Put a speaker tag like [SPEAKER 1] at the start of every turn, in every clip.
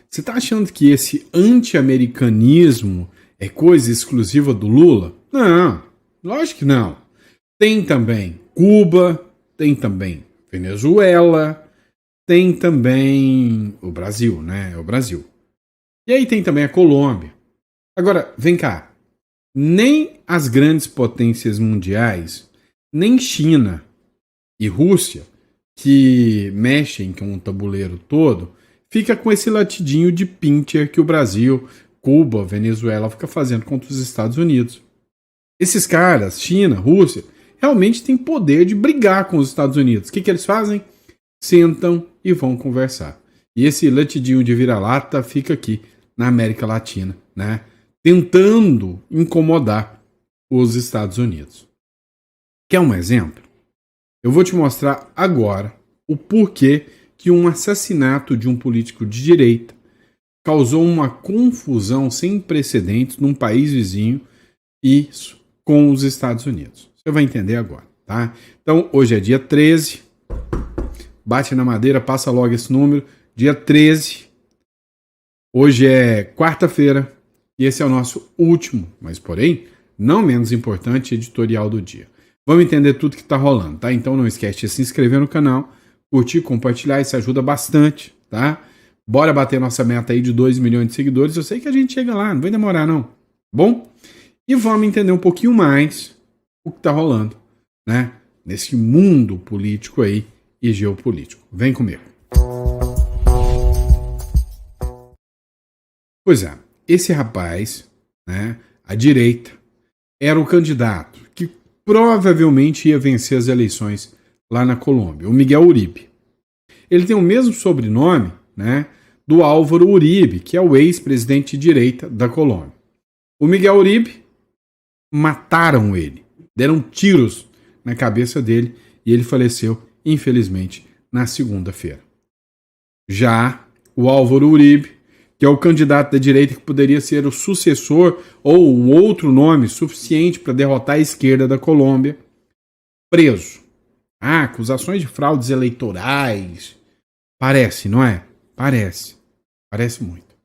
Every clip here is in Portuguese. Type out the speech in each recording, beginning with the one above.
[SPEAKER 1] Você está achando que esse anti-americanismo é coisa exclusiva do Lula? Não, lógico que não. Tem também Cuba, tem também Venezuela, tem também o Brasil, né? É o Brasil. E aí tem também a Colômbia. Agora, vem cá. Nem as grandes potências mundiais, nem China e Rússia, que mexem com o tabuleiro todo, fica com esse latidinho de pincher que o Brasil, Cuba, Venezuela fica fazendo contra os Estados Unidos. Esses caras, China, Rússia, realmente têm poder de brigar com os Estados Unidos. O que eles fazem? Sentam e vão conversar. E esse latidinho de vira-lata fica aqui na América Latina, né? Tentando incomodar os Estados Unidos. Quer um exemplo? Eu vou te mostrar agora o porquê que um assassinato de um político de direita causou uma confusão sem precedentes num país vizinho, isso com os Estados Unidos. Você vai entender agora, tá? Então, hoje é dia 13, bate na madeira, passa logo esse número, dia 13, hoje é quarta-feira, e esse é o nosso último, mas porém, não menos importante, editorial do dia. Vamos entender tudo que está rolando, tá? Então não esquece de se inscrever no canal, curtir, compartilhar, isso ajuda bastante, tá? Bora bater nossa meta aí de 2 milhões de seguidores, eu sei que a gente chega lá, não vai demorar não, bom? E vamos entender um pouquinho mais o que está rolando, né? Nesse mundo político aí e geopolítico. Vem comigo. Pois é, esse rapaz, né, à direita, era o candidato que provavelmente ia vencer as eleições lá na Colômbia, o Miguel Uribe. Ele tem o mesmo sobrenome, né, do Álvaro Uribe, que é o ex-presidente de direita da Colômbia. O Miguel Uribe, mataram ele, deram tiros na cabeça dele e ele faleceu, infelizmente, na segunda-feira. Já o Álvaro Uribe, que é o candidato da direita que poderia ser o sucessor ou um outro nome suficiente para derrotar a esquerda da Colômbia, preso. Acusações de fraudes eleitorais. Parece, não é? Parece. Parece muito.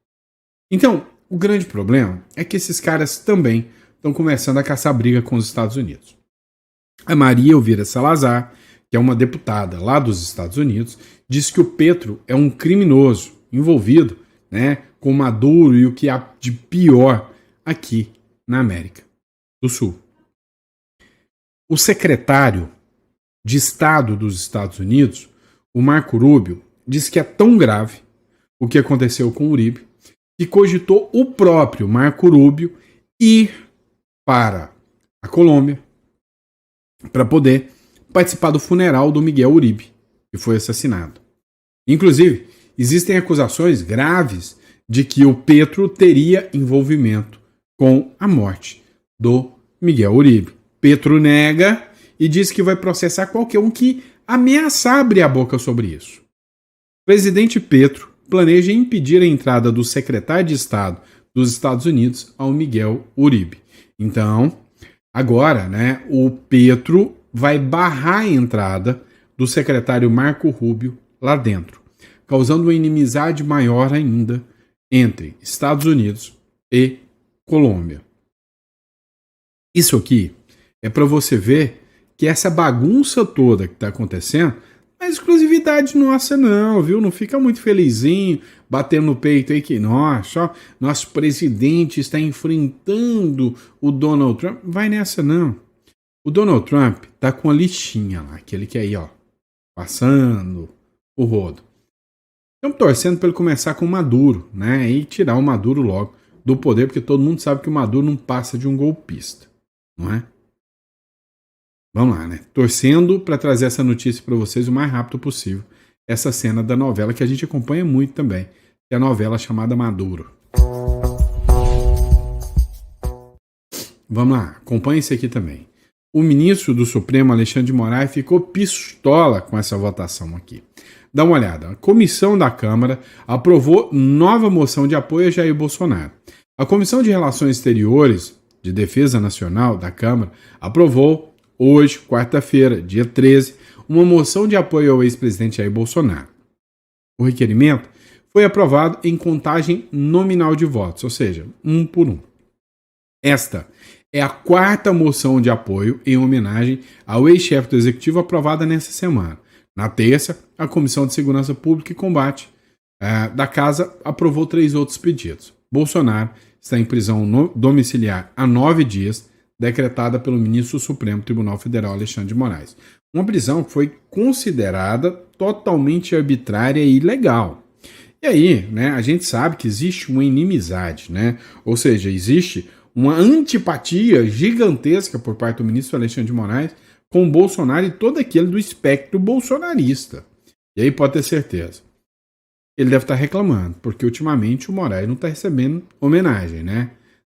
[SPEAKER 1] Então, o grande problema é que esses caras também estão começando a caçar briga com os Estados Unidos. A Maria Elvira Salazar, que é uma deputada lá dos Estados Unidos, diz que o Petro é um criminoso envolvido, né, com Maduro e o que há de pior aqui na América do Sul. O secretário de Estado dos Estados Unidos, o Marco Rubio, diz que é tão grave o que aconteceu com o Uribe que cogitou o próprio Marco Rubio ir para a Colômbia para poder participar do funeral do Miguel Uribe, que foi assassinado. Inclusive, existem acusações graves de que o Petro teria envolvimento com a morte do Miguel Uribe. Petro nega e diz que vai processar qualquer um que ameaçar abrir a boca sobre isso. O presidente Petro planeja impedir a entrada do secretário de Estado dos Estados Unidos ao Miguel Uribe. Então, agora, né, o Petro vai barrar a entrada do secretário Marco Rubio lá dentro, causando uma inimizade maior ainda entre Estados Unidos e Colômbia. Isso aqui é para você ver que essa bagunça toda que está acontecendo não é exclusividade nossa não, viu? Não fica muito felizinho, batendo no peito aí que, nossa, nosso presidente está enfrentando o Donald Trump. Vai nessa não. O Donald Trump tá com a listinha lá, aquele que aí, ó, passando o rodo. Estamos torcendo para ele começar com o Maduro, né? E tirar o Maduro logo do poder, porque todo mundo sabe que o Maduro não passa de um golpista, não é? Vamos lá, né? Torcendo para trazer essa notícia para vocês o mais rápido possível. Essa cena da novela que a gente acompanha muito também, que é a novela chamada Maduro. Vamos lá, acompanhe isso aqui também. O ministro do Supremo, Alexandre de Moraes, ficou pistola com essa votação aqui. Dá uma olhada. A comissão da Câmara aprovou nova moção de apoio a Jair Bolsonaro. A Comissão de Relações Exteriores de Defesa Nacional da Câmara aprovou hoje, quarta-feira, dia 13, uma moção de apoio ao ex-presidente Jair Bolsonaro. O requerimento foi aprovado em contagem nominal de votos, ou seja, 1 por 1. Esta é a 4ª moção de apoio em homenagem ao ex-chefe do Executivo aprovada nesta semana. Na terça, a Comissão de Segurança Pública e Combate da Casa aprovou 3 outros pedidos. Bolsonaro está em prisão domiciliar há 9 dias, decretada pelo ministro do Supremo Tribunal Federal, Alexandre de Moraes. Uma prisão que foi considerada totalmente arbitrária e ilegal. E aí, né, a gente sabe que existe uma inimizade, né? Ou seja, existe uma antipatia gigantesca por parte do ministro Alexandre de Moraes com Bolsonaro e todo aquele do espectro bolsonarista. E aí pode ter certeza. Ele deve estar reclamando, porque ultimamente o Moraes não está recebendo homenagem, né?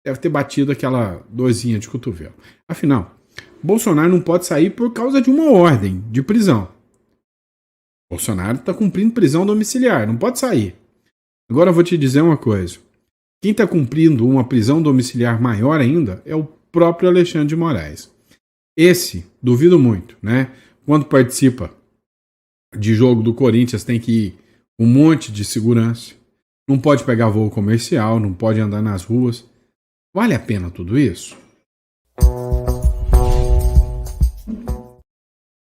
[SPEAKER 1] Deve ter batido aquela dorzinha de cotovelo. Afinal, Bolsonaro não pode sair por causa de uma ordem de prisão. Bolsonaro está cumprindo prisão domiciliar, não pode sair. Agora eu vou te dizer uma coisa. Quem está cumprindo uma prisão domiciliar maior ainda é o próprio Alexandre de Moraes. Esse, duvido muito, né? Quando participa de jogo do Corinthians, tem que ir um monte de segurança, não pode pegar voo comercial, não pode andar nas ruas. Vale a pena tudo isso?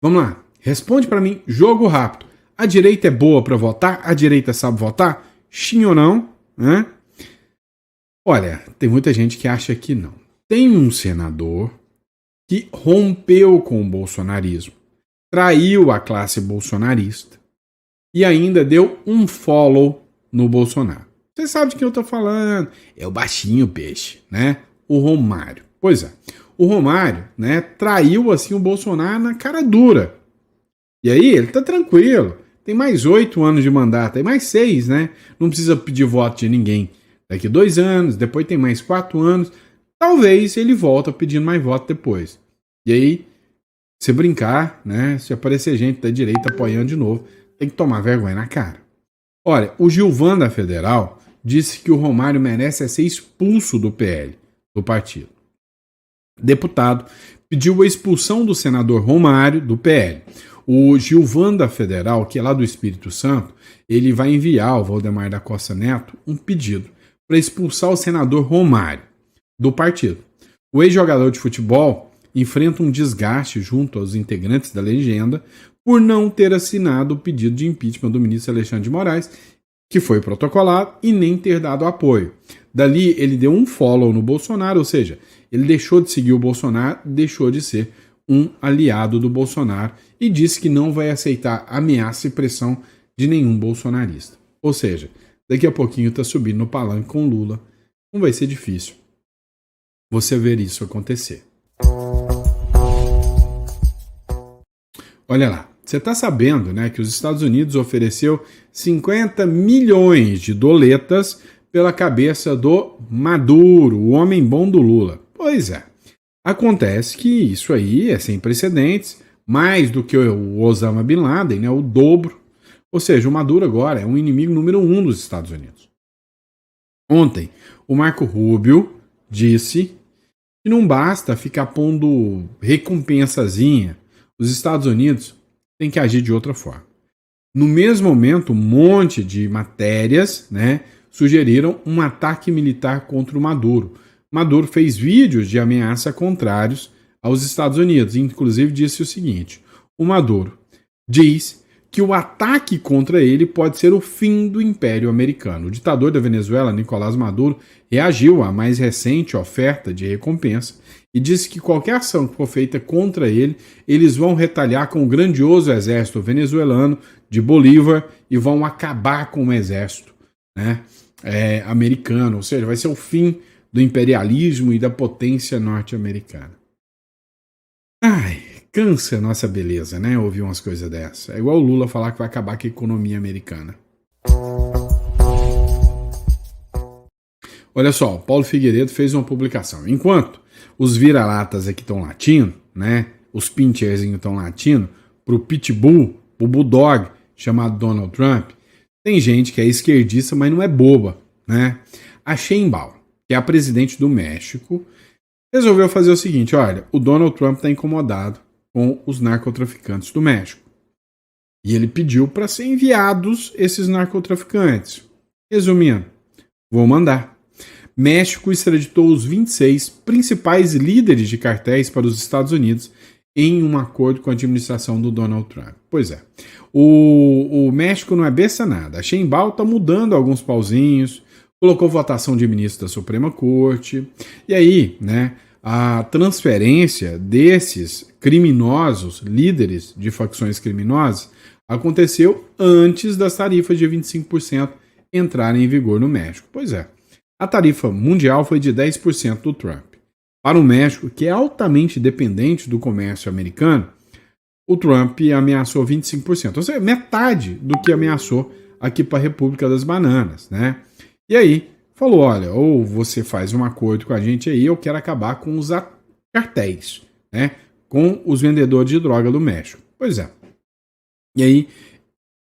[SPEAKER 1] Vamos lá, responde para mim, jogo rápido. A direita é boa para votar? A direita sabe votar? Sim ou não? Olha, tem muita gente que acha que não. Tem um senador que rompeu com o bolsonarismo, traiu a classe bolsonarista e ainda deu um follow no Bolsonaro. Você sabe de quem eu tô falando? É o baixinho peixe, né? O Romário. Pois é. O Romário, né, traiu assim o Bolsonaro na cara dura. E aí ele tá tranquilo. Tem mais 8 anos de mandato, tem mais 6, né? Não precisa pedir voto de ninguém. Daqui 2 anos, depois tem mais 4 anos. Talvez ele volta pedindo mais voto depois. E aí, se brincar, né? Se aparecer gente da direita apoiando de novo, tem que tomar vergonha na cara. Olha, o Gilvan da Federal disse que o Romário merece ser expulso do PL, do partido. Deputado pediu a expulsão do senador Romário do PL. O Gilvan da Federal, que é lá do Espírito Santo, ele vai enviar ao Valdemar da Costa Neto um pedido para expulsar o senador Romário do partido. O ex-jogador de futebol enfrenta um desgaste junto aos integrantes da legenda por não ter assinado o pedido de impeachment do ministro Alexandre de Moraes, que foi protocolado, e nem ter dado apoio. Dali ele deu um follow no Bolsonaro, ou seja, ele deixou de seguir o Bolsonaro, deixou de ser um aliado do Bolsonaro e disse que não vai aceitar ameaça e pressão de nenhum bolsonarista. Ou seja, daqui a pouquinho está subindo no palanque com Lula. Não vai ser difícil você ver isso acontecer. Olha lá, você está sabendo, né, que os Estados Unidos ofereceu 50 milhões de doletas pela cabeça do Maduro, o homem bom do Lula. Pois é. Acontece que isso aí é sem precedentes, mais do que o Osama Bin Laden, né, o dobro. Ou seja, o Maduro agora é um inimigo número 1 dos Estados Unidos. Ontem, o Marco Rubio disse que não basta ficar pondo recompensazinha. Os Estados Unidos têm que agir de outra forma. No mesmo momento, um monte de matérias, né, sugeriram um ataque militar contra o Maduro. Maduro fez vídeos de ameaça contrários aos Estados Unidos, inclusive disse o seguinte: o Maduro diz que o ataque contra ele pode ser o fim do Império Americano. O ditador da Venezuela, Nicolás Maduro, reagiu à mais recente oferta de recompensa e disse que qualquer ação que for feita contra ele, eles vão retalhar com o grandioso exército venezuelano de Bolívar e vão acabar com o exército, né, americano, ou seja, vai ser o fim do imperialismo e da potência norte-americana. Ai, cansa a nossa beleza, né, ouvir umas coisas dessas. É igual o Lula falar que vai acabar com a economia americana. Olha só, o Paulo Figueiredo fez uma publicação. Enquanto os vira-latas aqui estão latindo, né, os pincherzinhos estão latindo, pro pitbull, o bulldog chamado Donald Trump, tem gente que é esquerdista, mas não é boba, né? A Sheinbaum, que é a presidente do México, resolveu fazer o seguinte: olha, o Donald Trump está incomodado com os narcotraficantes do México. E ele pediu para ser enviados esses narcotraficantes. Resumindo, vou mandar. México extraditou os 26 principais líderes de cartéis para os Estados Unidos em um acordo com a administração do Donald Trump. Pois é, o México não é besta nada. A Sheinbaum está mudando alguns pauzinhos, colocou votação de ministro da Suprema Corte, e aí, né, a transferência desses criminosos, líderes de facções criminosas, aconteceu antes das tarifas de 25% entrarem em vigor no México. Pois é, a tarifa mundial foi de 10% do Trump. Para o México, que é altamente dependente do comércio americano, o Trump ameaçou 25%, ou seja, metade do que ameaçou aqui para a República das Bananas, né? E aí, falou, olha, ou você faz um acordo com a gente aí, eu quero acabar com os cartéis, né? Com os vendedores de droga do México. Pois é. E aí,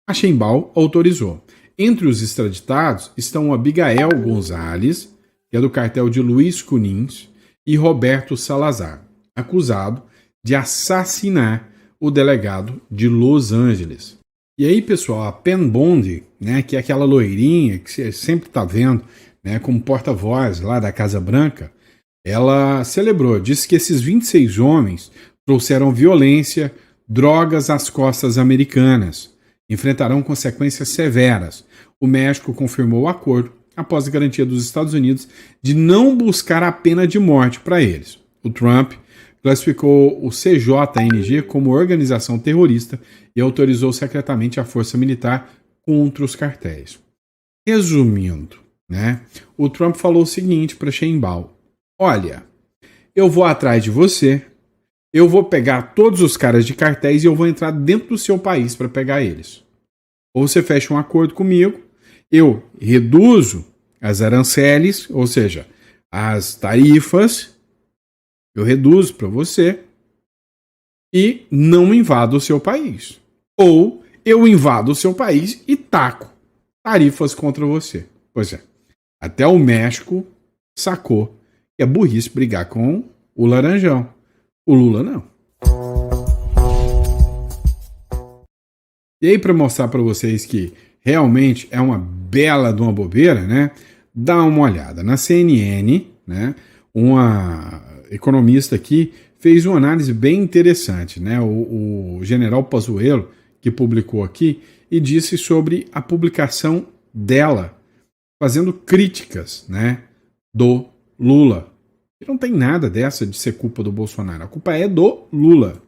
[SPEAKER 1] a Sheinbaum autorizou. Entre os extraditados estão Abigail Gonzalez, que é do cartel de Luiz Cunins, e Roberto Salazar, acusado de assassinar o delegado de Los Angeles. E aí, pessoal, a Pen Bondi, né, que é aquela loirinha que você sempre está vendo, né, como porta-voz lá da Casa Branca, ela celebrou, disse que esses 26 homens trouxeram violência, drogas às costas americanas, enfrentarão consequências severas. O México confirmou o acordo após a garantia dos Estados Unidos de não buscar a pena de morte para eles. O Trump classificou o CJNG como organização terrorista e autorizou secretamente a força militar contra os cartéis. Resumindo, né, o Trump falou o seguinte para Sheinbaum: olha, eu vou atrás de você, eu vou pegar todos os caras de cartéis e eu vou entrar dentro do seu país para pegar eles. Ou você fecha um acordo comigo, eu reduzo as aranceles, ou seja, as tarifas, eu reduzo para você e não invado o seu país. Ou eu invado o seu país e taco tarifas contra você. Pois é, até o México sacou que é burrice brigar com o Laranjão. O Lula não. E aí, para mostrar para vocês que realmente é uma bela de uma bobeira, né? Dá uma olhada. Na CNN, né? Uma economista aqui fez uma análise bem interessante, né? O general Pazuello, que publicou aqui, e disse sobre a publicação dela, fazendo críticas, né, do Lula. E não tem nada dessa de ser culpa do Bolsonaro. A culpa é do Lula.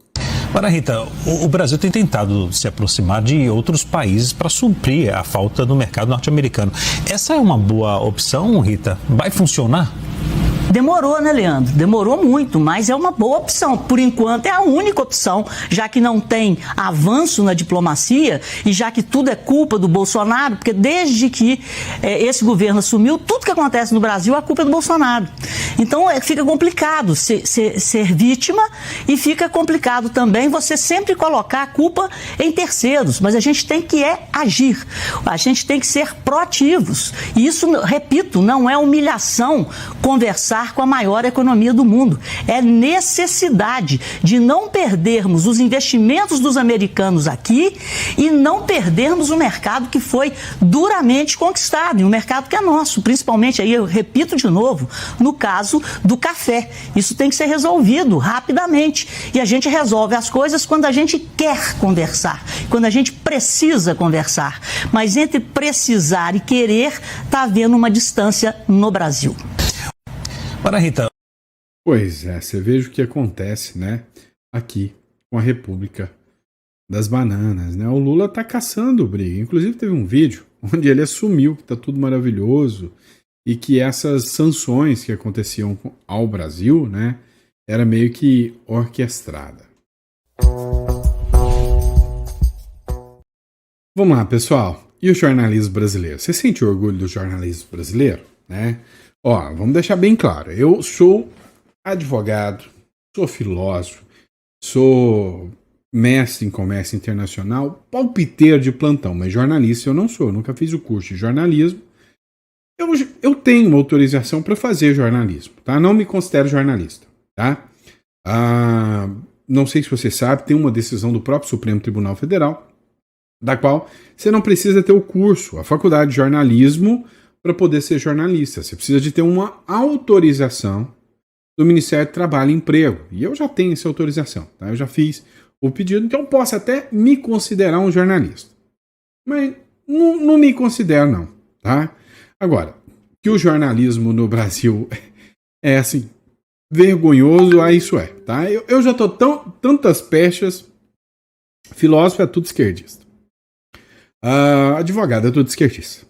[SPEAKER 2] Agora, Rita, o Brasil tem tentado se aproximar de outros países para suprir a falta do mercado norte-americano. Essa é uma boa opção, Rita? Vai funcionar?
[SPEAKER 3] Demorou, né, Leandro? Demorou muito, mas é uma boa opção. Por enquanto é a única opção, já que não tem avanço na diplomacia e já que tudo é culpa do Bolsonaro, porque desde que esse governo assumiu, tudo que acontece no Brasil, a culpa é do Bolsonaro. Então fica complicado ser vítima e fica complicado também você sempre colocar a culpa em terceiros. Mas a gente tem que agir, a gente tem que ser proativos. E isso, repito, não é humilhação conversar com a maior economia do mundo. É necessidade de não perdermos os investimentos dos americanos aqui e não perdermos o mercado que foi duramente conquistado, e o mercado que é nosso, principalmente, aí eu repito de novo, no caso do café. Isso tem que ser resolvido rapidamente. E a gente resolve as coisas quando a gente quer conversar, quando a gente precisa conversar. Mas entre precisar e querer, está havendo uma distância no Brasil.
[SPEAKER 2] Para Rita.
[SPEAKER 1] Pois é, você veja o que acontece, né, aqui com a República das Bananas, né? O Lula tá caçando briga. Inclusive teve um vídeo onde ele assumiu que tá tudo maravilhoso e que essas sanções que aconteciam ao Brasil, né, era meio que orquestrada. Vamos lá, pessoal. E o jornalismo brasileiro? Você sente orgulho do jornalismo brasileiro, né? Ó, vamos deixar bem claro, eu sou advogado, sou filósofo, sou mestre em comércio internacional, palpiteiro de plantão, mas jornalista eu não sou, eu nunca fiz o curso de jornalismo. Eu tenho uma autorização para fazer jornalismo, tá? Não me considero jornalista, tá? Não sei se você sabe, tem uma decisão do próprio Supremo Tribunal Federal da qual você não precisa ter o curso, a faculdade de jornalismo, para poder ser jornalista. Você precisa de ter uma autorização do Ministério do Trabalho e Emprego. E eu já tenho essa autorização, tá? Eu já fiz o pedido, então eu posso até me considerar um jornalista. Mas não me considero, não, tá? Agora, que o jornalismo no Brasil é assim, vergonhoso, isso é, tá? Eu já tô tantas pechas, filósofo é tudo esquerdista. Advogado é tudo esquerdista.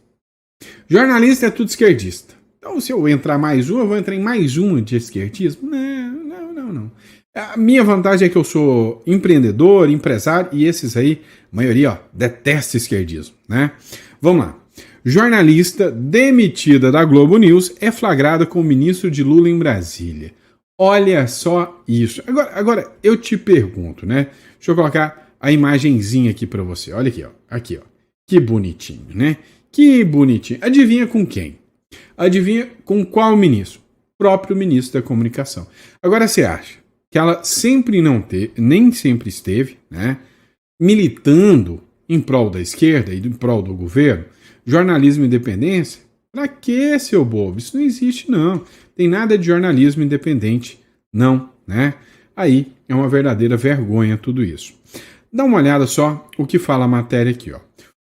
[SPEAKER 1] Jornalista é tudo esquerdista. Então, se eu entrar mais um, eu vou entrar em mais uma de esquerdismo? Não. A minha vantagem é que eu sou empreendedor, empresário, e esses aí, a maioria, detesta esquerdismo, né? Vamos lá. Jornalista demitida da Globo News é flagrada com o ministro de Lula em Brasília. Olha só isso. Agora eu te pergunto, né? Deixa eu colocar a imagenzinha aqui para você. Olha aqui, ó. Aqui, ó. Que bonitinho, né? Que bonitinho. Adivinha com quem? Adivinha com qual ministro? Próprio ministro da Comunicação. Agora você acha que ela nem sempre esteve, né, militando em prol da esquerda e em prol do governo? Jornalismo e independência? Pra quê, seu bobo? Isso não existe, não. Tem nada de jornalismo independente, não, né? Aí é uma verdadeira vergonha tudo isso. Dá uma olhada só o que fala a matéria aqui, ó.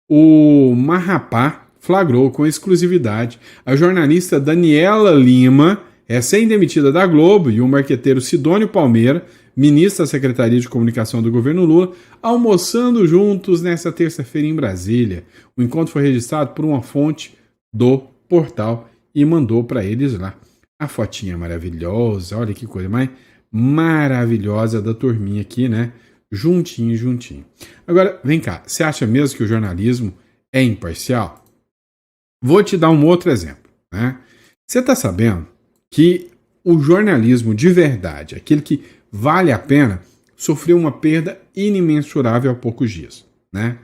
[SPEAKER 1] O Marrapá flagrou com exclusividade a jornalista Daniela Lima, recém-demitida da Globo, e o marqueteiro Sidônio Palmeira, ministro da Secretaria de Comunicação do governo Lula, almoçando juntos nesta terça-feira em Brasília. O encontro foi registrado por uma fonte do portal e mandou para eles lá a fotinha maravilhosa. Olha que coisa mais maravilhosa da turminha aqui, né? Juntinho. Agora, vem cá, você acha mesmo que o jornalismo é imparcial? Vou te dar um outro exemplo, né? Você está sabendo que o jornalismo de verdade, aquele que vale a pena, sofreu uma perda inimensurável há poucos dias, né?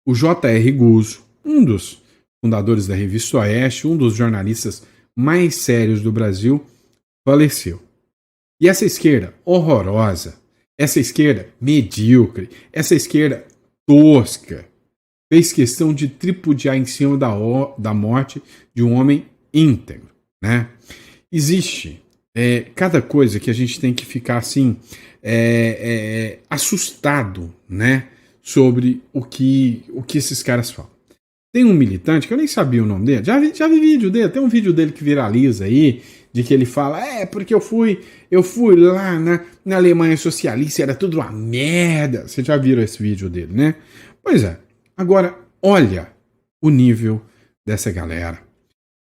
[SPEAKER 1] O J.R. Guzzo, um dos fundadores da Revista Oeste, um dos jornalistas mais sérios do Brasil, faleceu. E essa esquerda horrorosa, essa esquerda medíocre, essa esquerda tosca, fez questão de tripudiar em cima da morte de um homem íntegro, né? Existe cada coisa que a gente tem que ficar assim assustado, né, sobre o que esses caras falam. Tem um militante que eu nem sabia o nome dele, já vi vídeo dele, tem um vídeo dele que viraliza aí, de que ele fala, porque eu fui lá na Alemanha socialista, era tudo uma merda. Vocês já viram esse vídeo dele, né? Pois é. Agora, olha o nível dessa galera.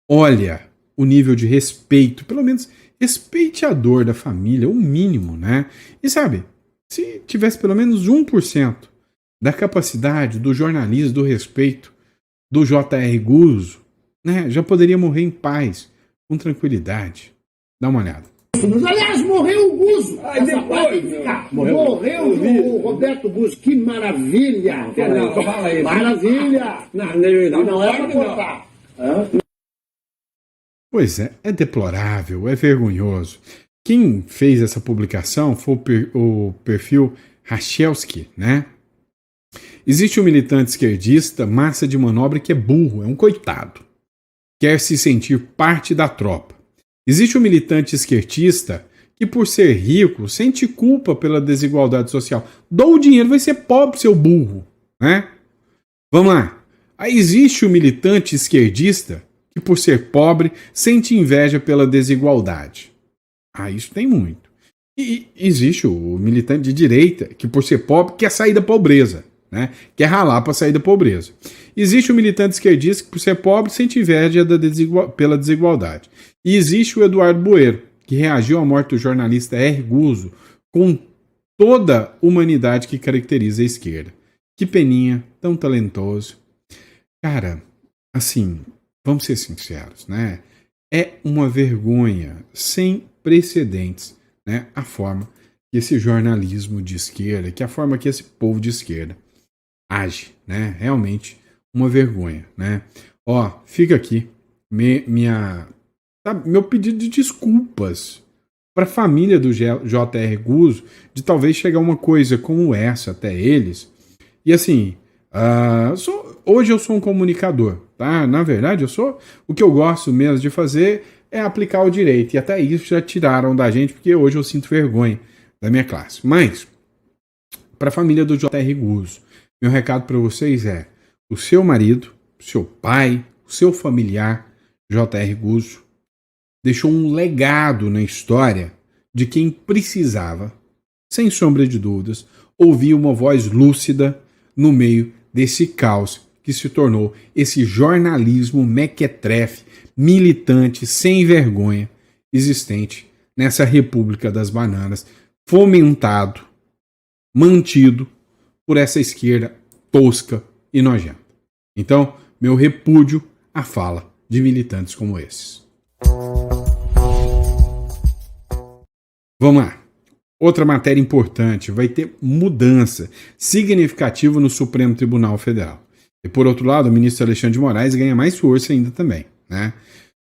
[SPEAKER 1] Olha o nível de respeito, pelo menos respeitador da família, o mínimo, né? E sabe, se tivesse pelo menos 1% da capacidade do jornalismo, do respeito do J.R. Guzzo, né, já poderia morrer em paz, com tranquilidade. Dá uma olhada.
[SPEAKER 4] Aliás, morreu o Guzzo. Morreu o Roberto Guzzo. Que maravilha! Maravilha! Não é para cortar.
[SPEAKER 1] Pois é deplorável, é vergonhoso. Quem fez essa publicação foi o perfil Rachelski, né? Existe um militante esquerdista, massa de manobra, que é burro, é um coitado. Quer se sentir parte da tropa. Existe um militante esquerdista que, por ser rico, sente culpa pela desigualdade social. Dou o dinheiro, vai ser pobre, seu burro, né? Vamos lá. Aí existe o militante esquerdista que, por ser pobre, sente inveja pela desigualdade. Isso tem muito. E existe o militante de direita que, por ser pobre, quer sair da pobreza, né? Quer ralar para sair da pobreza. Existe o militante esquerdista que, por ser pobre, sente inveja pela desigualdade. E existe o Eduardo Bueiro, que reagiu à morte do jornalista R. Guzzo com toda a humanidade que caracteriza a esquerda. Que peninha, tão talentoso. Cara, assim, vamos ser sinceros, né? É uma vergonha sem precedentes, né? A forma que esse jornalismo de esquerda, que a forma que esse povo de esquerda age, né? Realmente uma vergonha, né? Fica aqui meu pedido de desculpas para a família do J.R. Guzzo, de talvez chegar uma coisa como essa até eles. E assim, Hoje eu sou um comunicador, tá? Na verdade, o que eu gosto mesmo de fazer é aplicar o direito, e até isso já tiraram da gente, porque hoje eu sinto vergonha da minha classe. Mas, para a família do J.R. Guzzo, meu recado para vocês é: o seu marido, o seu pai, o seu familiar, J.R. Guzzo, deixou um legado na história de quem precisava, sem sombra de dúvidas, ouvir uma voz lúcida no meio desse caos que se tornou esse jornalismo mequetrefe, militante, sem vergonha, existente nessa República das Bananas, fomentado, mantido por essa esquerda tosca e nojenta. Então, meu repúdio à fala de militantes como esses. Vamos lá. Outra matéria importante: vai ter mudança significativa no Supremo Tribunal Federal. E por outro lado, o ministro Alexandre de Moraes ganha mais força ainda também, né?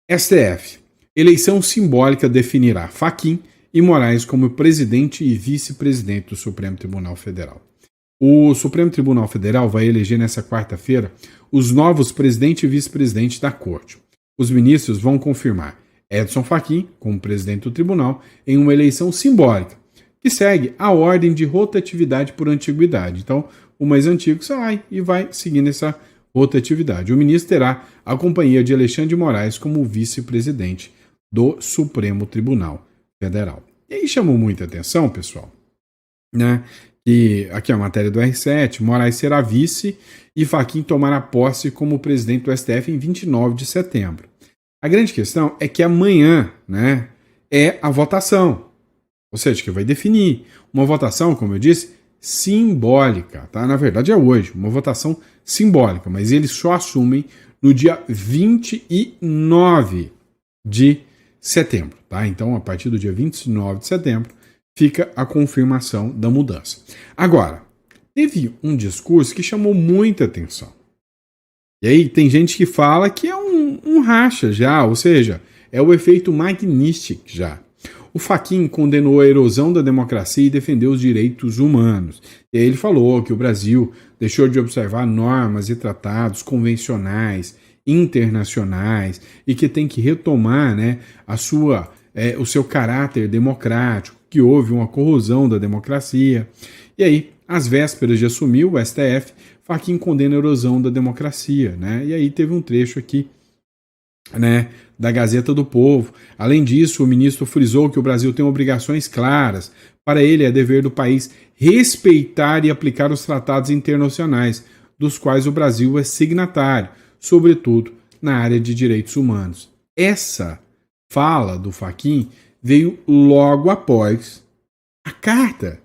[SPEAKER 1] STF. Eleição simbólica definirá Fachin e Moraes como presidente e vice-presidente do Supremo Tribunal Federal. O Supremo Tribunal Federal vai eleger nesta quarta-feira os novos presidente e vice-presidente da Corte. Os ministros vão confirmar Edson Fachin como presidente do tribunal em uma eleição simbólica, que segue a ordem de rotatividade por antiguidade. Então, o mais antigo sai e vai seguindo essa rotatividade. O ministro terá a companhia de Alexandre de Moraes como vice-presidente do Supremo Tribunal Federal. E aí chamou muita atenção, pessoal, né? E aqui é a matéria do R7, Moraes será vice e Fachin tomará posse como presidente do STF em 29 de setembro. A grande questão é que amanhã, né, é a votação. Ou seja, que vai definir uma votação, como eu disse, simbólica, tá? Na verdade é hoje, uma votação simbólica, mas eles só assumem no dia 29 de setembro, tá? Então, a partir do dia 29 de setembro, fica a confirmação da mudança. Agora, teve um discurso que chamou muita atenção. E aí tem gente que fala que é um racha já, ou seja, é o efeito Magnistic já. O Fachin condenou a erosão da democracia e defendeu os direitos humanos. E aí ele falou que o Brasil deixou de observar normas e tratados convencionais, internacionais, e que tem que retomar, né, o seu caráter democrático, que houve uma corrosão da democracia. E aí, às vésperas de assumir o STF, Fachin condena a erosão da democracia, né? E aí teve um trecho aqui, né, da Gazeta do Povo. Além disso, o ministro frisou que o Brasil tem obrigações claras. Para ele, é dever do país respeitar e aplicar os tratados internacionais, dos quais o Brasil é signatário, sobretudo na área de direitos humanos. Essa fala do Fachin veio logo após a carta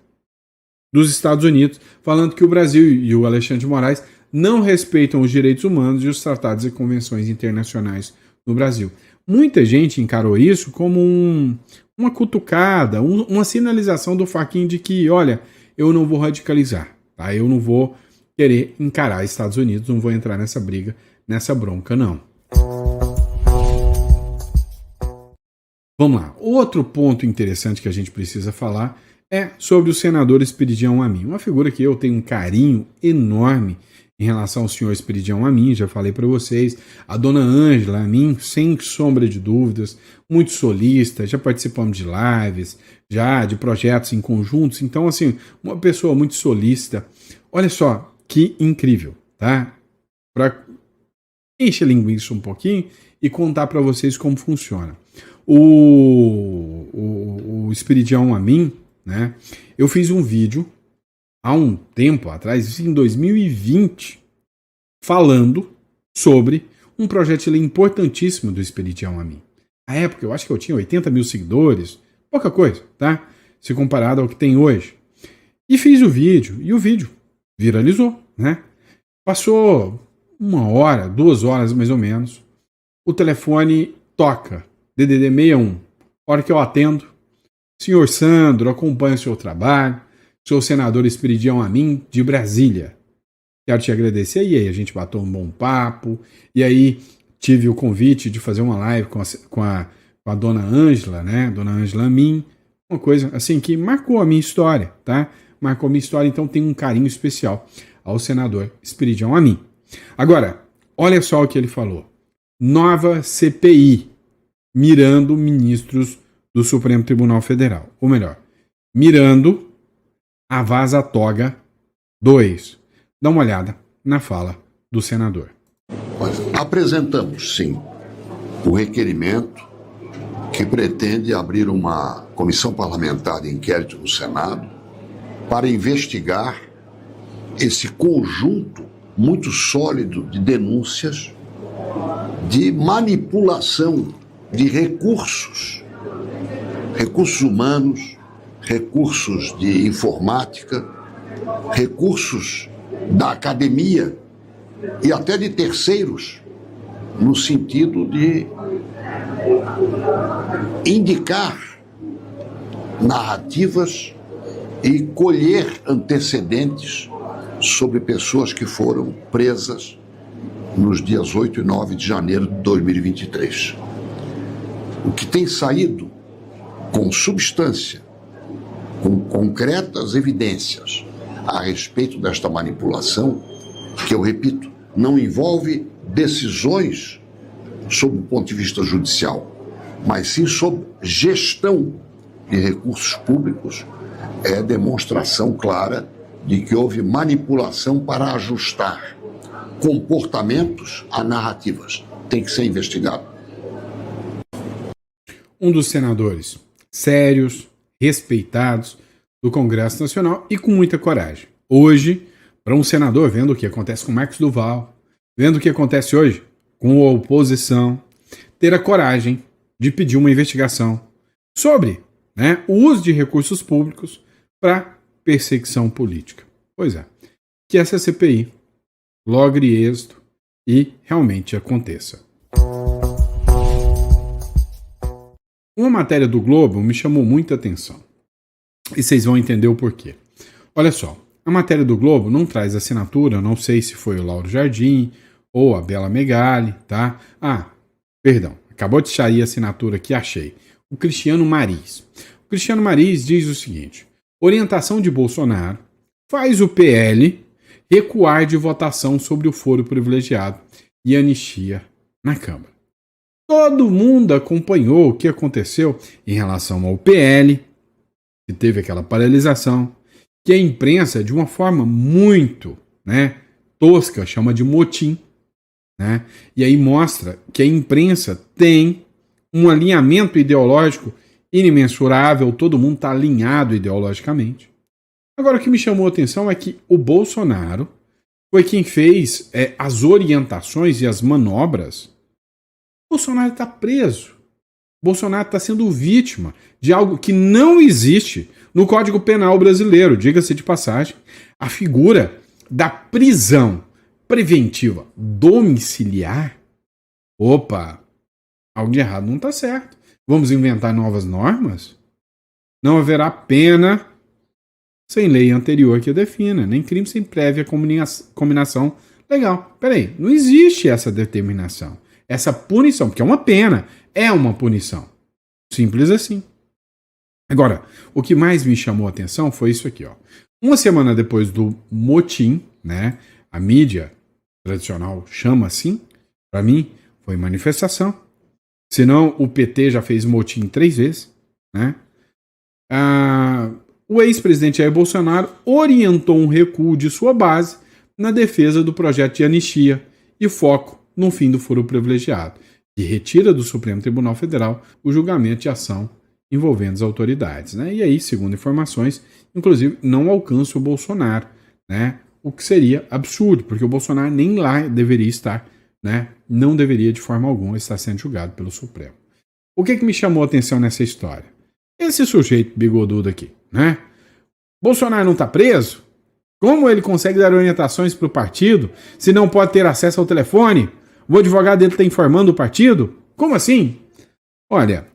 [SPEAKER 1] dos Estados Unidos, falando que o Brasil e o Alexandre de Moraes não respeitam os direitos humanos e os tratados e convenções internacionais no Brasil. Muita gente encarou isso como uma cutucada, uma sinalização do Fachin de que, olha, eu não vou radicalizar, tá? Eu não vou querer encarar Estados Unidos, não vou entrar nessa briga, nessa bronca, não. Vamos lá. Outro ponto interessante que a gente precisa falar é sobre o senador Esperidião Amin, uma figura que eu tenho um carinho enorme em relação ao senhor Esperidião Amin, já falei para vocês. A dona Ângela Amin, sem sombra de dúvidas, muito solista, já participamos de lives, já de projetos em conjuntos, então assim, uma pessoa muito solista. Olha só, que incrível, tá? Para encher linguiça um pouquinho e contar para vocês como funciona. O Esperidião Amin, né? Eu fiz um vídeo há um tempo atrás, em 2020, falando sobre um projeto de lei importantíssimo do Esperidião Amin. Na época, eu acho que eu tinha 80 mil seguidores, pouca coisa, tá? Se comparado ao que tem hoje. E fiz o vídeo, e o vídeo viralizou, né? Passou 1 hora, 2 horas mais ou menos, o telefone toca, DDD 61. A hora que eu atendo, senhor Sandro, acompanha o seu trabalho, sou o senador Esperidião Amin, de Brasília. Quero te agradecer. E aí, a gente bateu um bom papo. E aí, tive o convite de fazer uma live com a dona Ângela, né? Dona Ângela Amin. Uma coisa, assim, que marcou a minha história, tá? Marcou a minha história, então tem um carinho especial. ao senador Esperidião Amin. Agora, olha só o que ele falou. Nova CPI, mirando ministros do Supremo Tribunal Federal. Ou melhor, mirando a Vaza Toga 2. Dá uma olhada na fala do senador.
[SPEAKER 5] Apresentamos, sim, o requerimento que pretende abrir uma comissão parlamentar de inquérito no Senado para investigar esse conjunto muito sólido de denúncias de manipulação de recursos humanos, recursos de informática, recursos da academia e até de terceiros, no sentido de indicar narrativas e colher antecedentes sobre pessoas que foram presas nos dias 8 e 9 de janeiro de 2023. O que tem saído com substância, com concretas evidências a respeito desta manipulação, que eu repito, não envolve decisões sob o ponto de vista judicial, mas sim sob gestão de recursos públicos, é demonstração clara de que houve manipulação para ajustar comportamentos a narrativas. Tem que ser investigado.
[SPEAKER 1] Um dos senadores sérios, respeitados do Congresso Nacional e com muita coragem. Hoje, para um senador, vendo o que acontece com Marcos Duval, vendo o que acontece hoje com a oposição, ter a coragem de pedir uma investigação sobre o uso de recursos públicos para perseguição política. Pois é, que essa CPI logre êxito e realmente aconteça. Uma matéria do Globo me chamou muita atenção. E vocês vão entender o porquê. Olha só, a matéria do Globo não traz assinatura, não sei se foi o Lauro Jardim ou a Bela Megali, tá? Perdão, acabou de sair a assinatura aqui, achei. O Cristiano Mariz. O Cristiano Mariz diz o seguinte: orientação de Bolsonaro faz o PL recuar de votação sobre o foro privilegiado e anistia na Câmara. Todo mundo acompanhou o que aconteceu em relação ao PL, que teve aquela paralisação, que a imprensa, de uma forma muito tosca, chama de motim. E aí mostra que a imprensa tem um alinhamento ideológico inimensurável, todo mundo está alinhado ideologicamente. Agora, o que me chamou a atenção é que o Bolsonaro foi quem fez as orientações e as manobras. O Bolsonaro está preso. O Bolsonaro está sendo vítima de algo que não existe no Código Penal brasileiro. Diga-se de passagem, a figura da prisão preventiva domiciliar. Opa, algo de errado não está certo. Vamos inventar novas normas? Não haverá pena sem lei anterior que a defina, nem crime sem prévia combinação legal. Peraí, não existe essa determinação, essa punição, porque é uma pena, é uma punição. Simples assim. Agora, o que mais me chamou a atenção foi isso aqui, ó. Uma semana depois do motim, a mídia tradicional chama assim, para mim foi manifestação. Senão o PT já fez motim 3 vezes, O ex-presidente Jair Bolsonaro orientou um recuo de sua base na defesa do projeto de anistia e foco no fim do foro privilegiado, que retira do Supremo Tribunal Federal o julgamento de ação envolvendo as autoridades. E aí, segundo informações, inclusive não alcança o Bolsonaro, o que seria absurdo, porque o Bolsonaro nem lá deveria estar, não deveria de forma alguma estar sendo julgado pelo Supremo. O que me chamou a atenção nessa história? Esse sujeito bigodudo aqui, Bolsonaro não está preso? Como ele consegue dar orientações para o partido se não pode ter acesso ao telefone? O advogado dele está informando o partido? Como assim? Olha,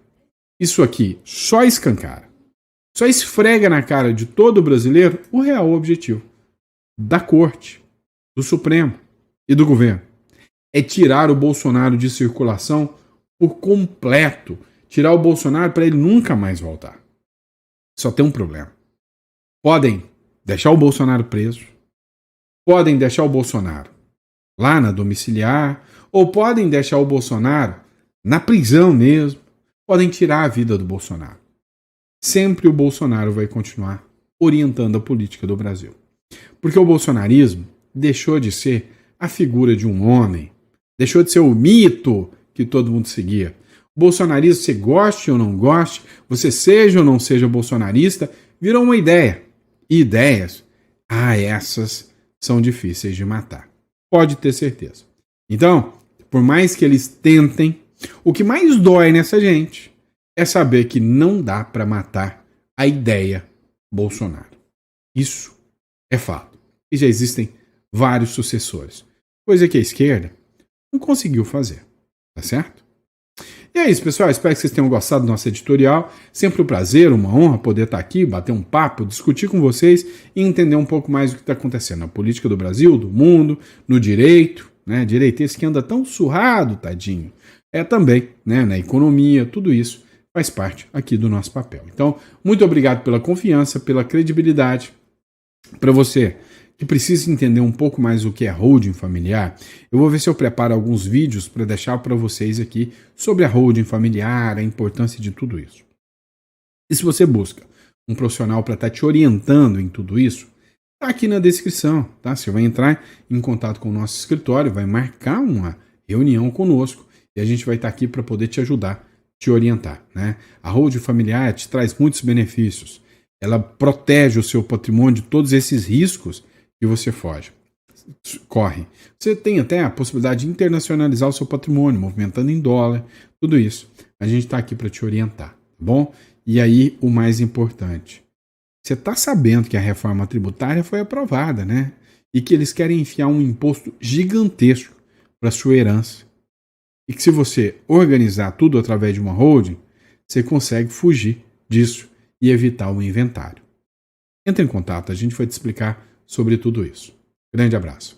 [SPEAKER 1] isso aqui só escancara, só esfrega na cara de todo brasileiro o real objetivo da Corte, do Supremo e do governo. É tirar o Bolsonaro de circulação por completo. Tirar o Bolsonaro para ele nunca mais voltar. Só tem um problema. Podem deixar o Bolsonaro preso, podem deixar o Bolsonaro lá na domiciliar, ou podem deixar o Bolsonaro na prisão mesmo, podem tirar a vida do Bolsonaro. Sempre o Bolsonaro vai continuar orientando a política do Brasil. Porque o bolsonarismo deixou de ser a figura de um homem, deixou de ser o mito que todo mundo seguia. O bolsonarismo, você goste ou não goste, você seja ou não seja bolsonarista, virou uma ideia. E ideias, essas são difíceis de matar. Pode ter certeza. Então, por mais que eles tentem, o que mais dói nessa gente é saber que não dá para matar a ideia Bolsonaro. Isso é fato. E já existem vários sucessores. Coisa que a esquerda não conseguiu fazer. Tá certo? E é isso, pessoal. Espero que vocês tenham gostado do nosso editorial. Sempre um prazer, uma honra poder estar aqui, bater um papo, discutir com vocês e entender um pouco mais do que está acontecendo na política do Brasil, do mundo, no direito, né? Direito esse que anda tão surrado, tadinho. Também, né? Na economia, tudo isso faz parte aqui do nosso papel. Então, muito obrigado pela confiança, pela credibilidade. Para você que precisa entender um pouco mais o que é holding familiar, eu vou ver se eu preparo alguns vídeos para deixar para vocês aqui sobre a holding familiar, a importância de tudo isso. E se você busca um profissional para estar te orientando em tudo isso, tá aqui na descrição, tá? Você vai entrar em contato com o nosso escritório, vai marcar uma reunião conosco e a gente vai estar aqui para poder te ajudar, te orientar, né? A holding familiar te traz muitos benefícios. Ela protege o seu patrimônio de todos esses riscos que você corre. Você tem até a possibilidade de internacionalizar o seu patrimônio, movimentando em dólar, tudo isso. A gente está aqui para te orientar, tá bom? E aí, o mais importante, você está sabendo que a reforma tributária foi aprovada, né? E que eles querem enfiar um imposto gigantesco para sua herança. E que se você organizar tudo através de uma holding, você consegue fugir disso e evitar o inventário. Entre em contato, a gente vai te explicar sobre tudo isso. Grande abraço.